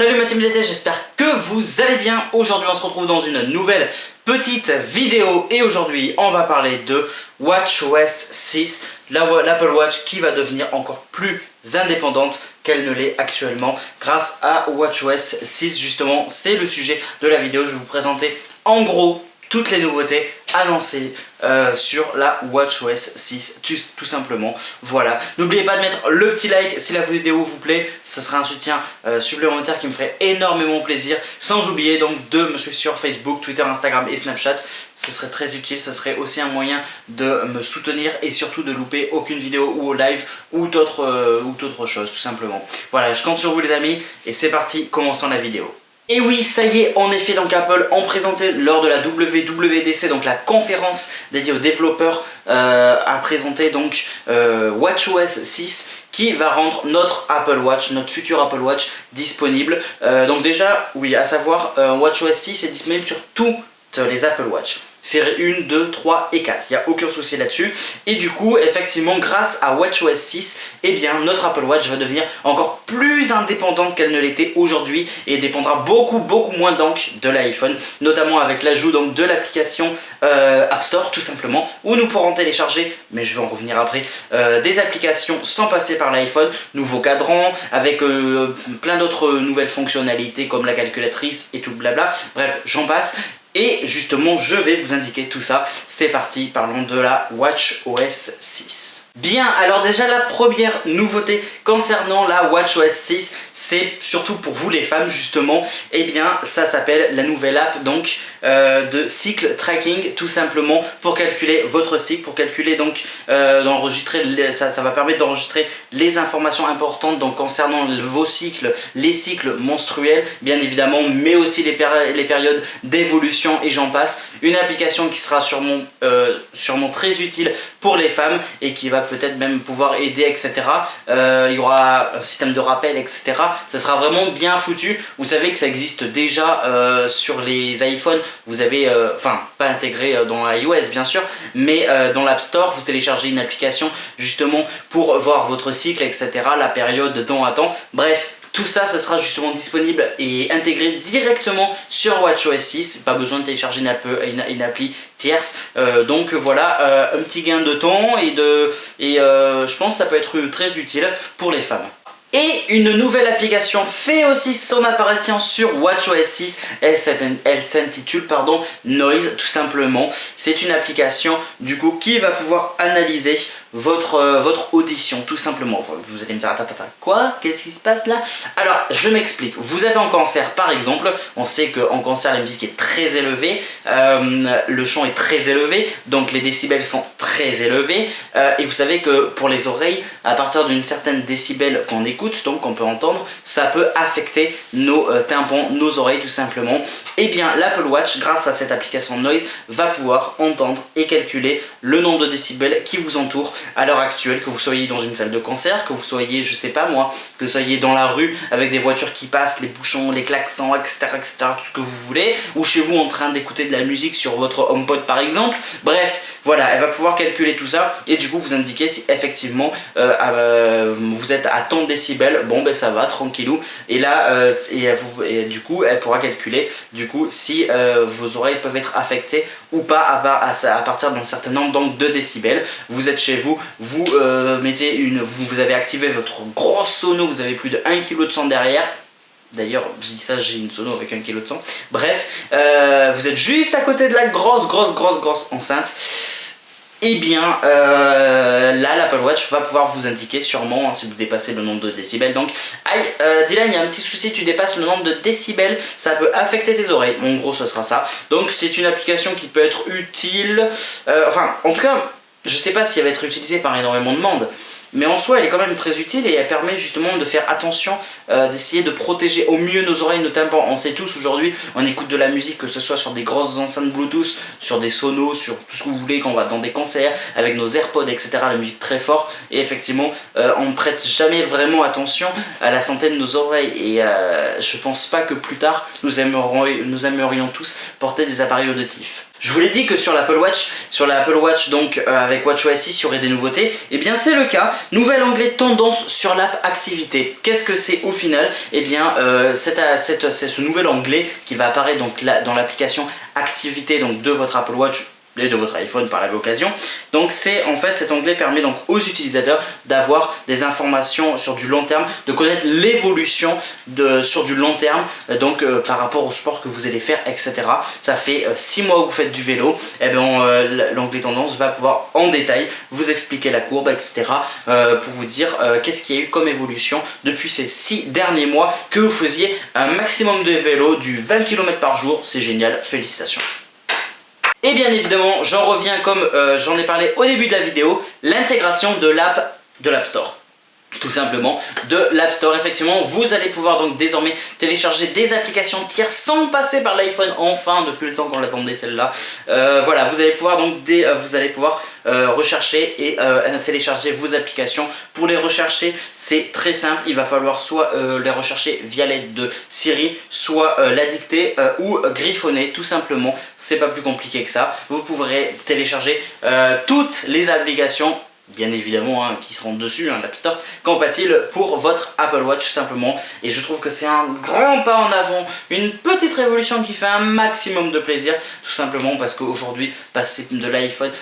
Salut ma team DT, j'espère que vous allez bien. Aujourd'hui on se retrouve dans une nouvelle petite vidéo et aujourd'hui on va parler de WatchOS 6, l'Apple Watch qui va devenir encore plus indépendante qu'elle ne l'est actuellement grâce à WatchOS 6. Justement, c'est le sujet de la vidéo. Je vais vous présenter en gros toutes les nouveautés annoncées sur la WatchOS 6 tout simplement. Voilà, n'oubliez pas de mettre le petit like si la vidéo vous plaît, ce sera un soutien supplémentaire qui me ferait énormément plaisir. Sans oublier donc de me suivre sur Facebook, Twitter, Instagram et Snapchat, ce serait très utile, ce serait aussi un moyen de me soutenir et surtout de louper aucune vidéo ou au live ou d'autres choses tout simplement. Voilà, je compte sur vous les amis et c'est parti, commençons la vidéo. Et oui, ça y est, en effet, donc Apple ont présenté lors de la WWDC, donc la conférence dédiée aux développeurs, a présenté donc WatchOS 6 qui va rendre notre Apple Watch, notre futur Apple Watch disponible. Donc déjà, oui, à savoir, WatchOS 6 est disponible sur toutes les Apple Watch. Série 1, 2, 3 et 4, il n'y a aucun souci là-dessus. Et du coup, effectivement, grâce à WatchOS 6, eh bien, notre Apple Watch va devenir encore plus indépendante qu'elle ne l'était aujourd'hui et dépendra beaucoup moins donc de l'iPhone, notamment avec l'ajout donc de l'application App Store tout simplement, où nous pourrons télécharger, mais je vais en revenir après, des applications sans passer par l'iPhone, nouveaux cadrans, avec plein d'autres nouvelles fonctionnalités comme la calculatrice et tout le blabla, bref, j'en passe. Et justement, je vais vous indiquer tout ça. C'est parti, parlons de la WatchOS 6. Bien, alors déjà la première nouveauté concernant la WatchOS 6, c'est surtout pour vous les femmes justement, et bien ça s'appelle la nouvelle app donc de cycle tracking tout simplement pour calculer votre cycle, pour calculer donc d'enregistrer, ça va permettre d'enregistrer les informations importantes donc concernant vos cycles, les cycles menstruels bien évidemment, mais aussi les périodes d'évolution et j'en passe. Une application qui sera sûrement très utile pour les femmes et qui va peut-être même pouvoir aider, etc. Il y aura un système de rappel, etc. Ça sera vraiment bien foutu. Vous savez que ça existe déjà sur les iPhones. Vous avez, enfin, pas intégré dans iOS bien sûr, mais dans l'App Store, vous téléchargez une application justement pour voir votre cycle, etc. La période de temps à temps. Bref. Tout ça, ce sera justement disponible et intégré directement sur WatchOS 6. Pas besoin de télécharger une appli tierce. Donc voilà, un petit gain de temps et je pense que ça peut être très utile pour les femmes. Et une nouvelle application fait aussi son apparition sur WatchOS 6, elle s'intitule Noise tout simplement. C'est une application du coup qui va pouvoir analyser votre audition tout simplement. Vous allez me dire attends, quoi? Qu'est-ce qui se passe là? Alors je m'explique, vous êtes en concert par exemple, on sait qu'en concert la musique est très élevée, le chant est très élevé, donc les décibels sont très élevés et vous savez que pour les oreilles, à partir d'une certaine décibel qu'on écoute, donc qu'on peut entendre, ça peut affecter nos tympans, nos oreilles tout simplement. Et bien l'Apple Watch, grâce à cette application Noise, va pouvoir entendre et calculer le nombre de décibels qui vous entoure à l'heure actuelle, que vous soyez dans une salle de concert, que vous soyez, je sais pas moi, que vous soyez dans la rue avec des voitures qui passent, les bouchons, les klaxons, etc., tout ce que vous voulez, ou chez vous en train d'écouter de la musique sur votre HomePod par exemple. Bref, voilà, elle va pouvoir calculer tout ça et du coup vous indiquer si effectivement vous êtes à tant de décibels, bon ben ça va, tranquillou, et là et du coup elle pourra calculer du coup si vos oreilles peuvent être affectées ou pas à partir d'un certain nombre donc, de décibels. Vous êtes chez vous, vous vous avez activé votre grosse sono, vous avez plus de 1 kg de son derrière. D'ailleurs, je dis ça, j'ai une sono avec 1 kg de sang. Bref, vous êtes juste à côté de la grosse enceinte. Et bien là l'Apple Watch va pouvoir vous indiquer sûrement si vous dépassez le nombre de décibels. Donc Dylan, il y a un petit souci, tu dépasses le nombre de décibels, ça peut affecter tes oreilles. En gros ce sera ça. Donc c'est une application qui peut être utile, enfin en tout cas je sais pas si elle va être utilisée par énormément de monde, mais en soi elle est quand même très utile et elle permet justement de faire attention, d'essayer de protéger au mieux nos oreilles, nos tympans. On sait tous aujourd'hui, on écoute de la musique, que ce soit sur des grosses enceintes Bluetooth, sur des sonos, sur tout ce que vous voulez, quand on va dans des concerts, avec nos AirPods, etc. La musique très fort et effectivement on ne prête jamais vraiment attention à la santé de nos oreilles et je pense pas que plus tard nous aimerions tous porter des appareils auditifs. Je vous l'ai dit que sur l'Apple Watch donc avec WatchOS 6 il y aurait des nouveautés. Et bien c'est le cas. Nouvel onglet tendance sur l'app activité. Qu'est-ce que c'est au final? Et bien c'est ce nouvel onglet qui va apparaître donc là, dans l'application activité donc de votre Apple Watch et de votre iPhone par la même occasion. Donc c'est en fait cet onglet permet donc aux utilisateurs d'avoir des informations sur du long terme, de connaître l'évolution sur du long terme donc par rapport au sport que vous allez faire, etc. Ça fait 6 mois que vous faites du vélo, et bien l'onglet tendance va pouvoir en détail vous expliquer la courbe, etc. Pour vous dire qu'est-ce qu'il y a eu comme évolution depuis ces 6 derniers mois, que vous faisiez un maximum de vélo, du 20 km par jour. C'est génial, félicitations. Et bien évidemment, j'en reviens comme j'en ai parlé au début de la vidéo, l'intégration de l'app de l'App Store. Tout simplement de l'App Store. Effectivement, vous allez pouvoir donc désormais télécharger des applications tierces sans passer par l'iPhone. Enfin, depuis le temps qu'on l'attendait celle-là. Voilà, vous allez pouvoir donc rechercher et télécharger vos applications. Pour les rechercher, c'est très simple. Il va falloir soit les rechercher via l'aide de Siri, soit la dicter ou griffonner. Tout simplement, c'est pas plus compliqué que ça. Vous pourrez télécharger toutes les applications, bien évidemment, qui seront dessus, l'App Store, compatible pour votre Apple Watch tout simplement. Et je trouve que c'est un grand pas en avant, une petite révolution qui fait un maximum de plaisir, tout simplement parce qu'aujourd'hui, passer de l'iPhone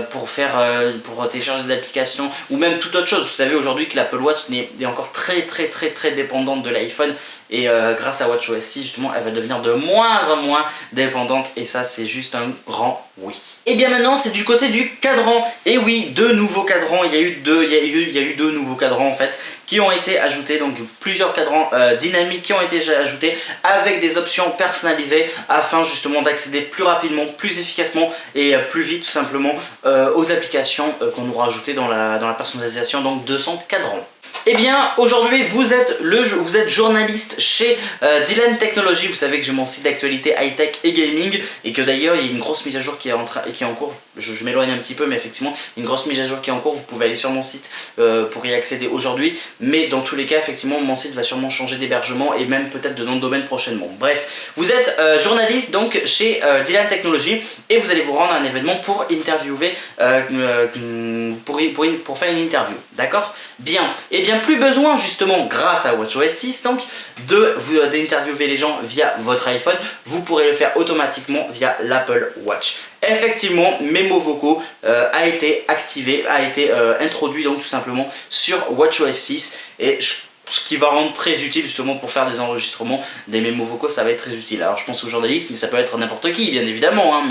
pour télécharger des applications ou même toute autre chose, vous savez aujourd'hui que l'Apple Watch est encore très dépendante de l'iPhone. Et grâce à WatchOS 6, justement, elle va devenir de moins en moins dépendante. Et ça, c'est juste un grand oui. Et bien maintenant, c'est du côté du cadran. Et oui, deux nouveaux cadrans. Il y a eu deux nouveaux cadrans en fait qui ont été ajoutés. Donc plusieurs cadrans dynamiques qui ont été ajoutés avec des options personnalisées afin justement d'accéder plus rapidement, plus efficacement et plus vite tout simplement aux applications qu'on aura ajoutées dans la personnalisation donc de son cadran. Eh bien aujourd'hui vous êtes journaliste chez Dylan Technologies. Vous savez que j'ai mon site d'actualité high-tech et gaming et que d'ailleurs il y a une grosse mise à jour qui est en cours. Je m'éloigne un petit peu mais effectivement une grosse mise à jour qui est en cours. Vous pouvez aller sur mon site pour y accéder aujourd'hui, mais dans tous les cas effectivement mon site va sûrement changer d'hébergement et même peut-être de nom de domaine prochainement. Bref, vous êtes journaliste donc chez Dylan Technologies et vous allez vous rendre à un événement pour interviewer pour faire une interview, d'accord? Bien, et bien plus besoin justement grâce à WatchOS 6 donc d'interviewer les gens via votre iPhone. Vous pourrez le faire automatiquement via l'Apple Watch. Effectivement, mes mots vocaux a été introduit donc tout simplement sur WatchOS 6 et ce qui va rendre très utile justement pour faire des enregistrements des mémos vocaux. Ça va être très utile. Alors je pense aux journalistes, mais ça peut être n'importe qui bien évidemment, hein,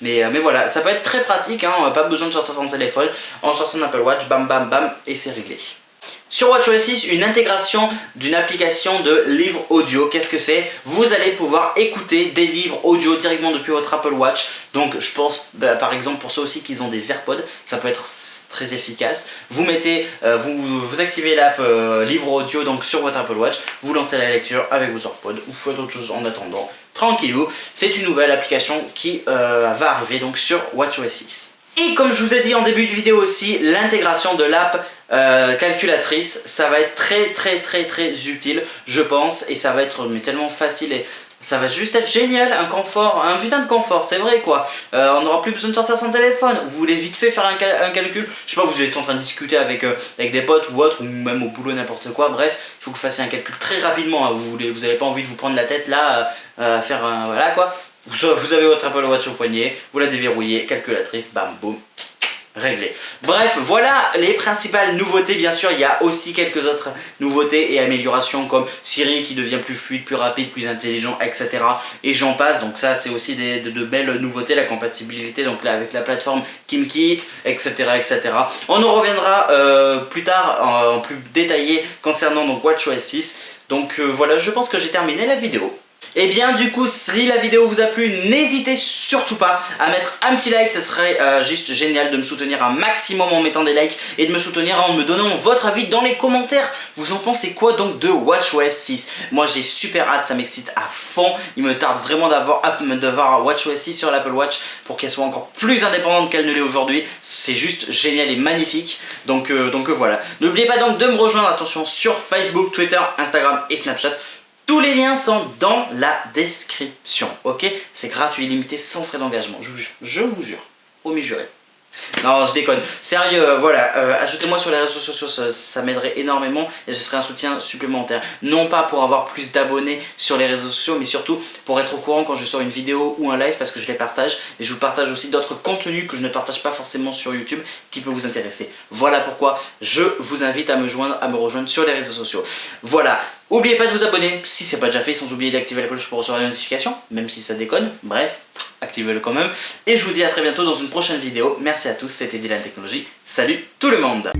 mais voilà, ça peut être très pratique, hein, pas besoin de sortir son téléphone, on sort son Apple Watch, bam bam bam et c'est réglé. Sur WatchOS 6, une intégration d'une application de livres audio. Qu'est-ce que c'est? Vous allez pouvoir écouter des livres audio directement depuis votre Apple Watch. Donc je pense par exemple pour ceux aussi qui ont des AirPods, ça peut être très efficace. Vous mettez, vous activez l'app livre audio donc sur votre Apple Watch, vous lancez la lecture avec vos AirPods ou faites autre chose en attendant. Tranquillou, c'est une nouvelle application qui va arriver donc sur WatchOS 6. Et comme je vous ai dit en début de vidéo aussi, l'intégration de l'app calculatrice, ça va être très utile je pense, et ça va être tellement facile et ça va juste être génial, un confort, un putain de confort, c'est vrai quoi. On n'aura plus besoin de sortir son téléphone. Vous voulez vite fait faire un calcul, je sais pas, vous êtes en train de discuter avec des potes ou autre, ou même au boulot n'importe quoi, bref, il faut que vous fassiez un calcul très rapidement, hein. Vous n'avez pas envie de vous prendre la tête là, à faire un, voilà quoi. Vous avez votre Apple Watch au poignet, vous la déverrouillez, calculatrice, bam boum, réglé. Bref, voilà les principales nouveautés. Bien sûr, il y a aussi quelques autres nouveautés et améliorations comme Siri qui devient plus fluide, plus rapide, plus intelligent, etc. Et j'en passe. Donc ça, c'est aussi de belles nouveautés. La compatibilité donc là avec la plateforme KimKit, etc., etc. On en reviendra plus tard en plus détaillé concernant donc WatchOS 6. Donc voilà, je pense que j'ai terminé la vidéo. Et bien du coup, si la vidéo vous a plu, n'hésitez surtout pas à mettre un petit like, ce serait juste génial de me soutenir un maximum en mettant des likes et de me soutenir en me donnant votre avis dans les commentaires. Vous en pensez quoi donc de WatchOS 6? Moi j'ai super hâte, ça m'excite à fond, il me tarde vraiment d'avoir WatchOS 6 sur l'Apple Watch pour qu'elle soit encore plus indépendante qu'elle ne l'est aujourd'hui. C'est juste génial et magnifique, donc voilà. N'oubliez pas donc de me rejoindre, attention, sur Facebook, Twitter, Instagram et Snapchat. Tous les liens sont dans la description, ok? C'est gratuit, illimité, sans frais d'engagement, je vous jure, promis juré. Non, je déconne. Sérieux, voilà, ajoutez-moi sur les réseaux sociaux, ça m'aiderait énormément et ce serait un soutien supplémentaire. Non pas pour avoir plus d'abonnés sur les réseaux sociaux, mais surtout pour être au courant quand je sors une vidéo ou un live parce que je les partage. Et je vous partage aussi d'autres contenus que je ne partage pas forcément sur YouTube qui peuvent vous intéresser. Voilà pourquoi je vous invite à me rejoindre sur les réseaux sociaux. Voilà. N'oubliez pas de vous abonner si ce n'est pas déjà fait, sans oublier d'activer la cloche pour recevoir les notifications, même si ça déconne. Bref, activez-le quand même. Et je vous dis à très bientôt dans une prochaine vidéo. Merci à tous, c'était Dylan Technologies. Salut tout le monde!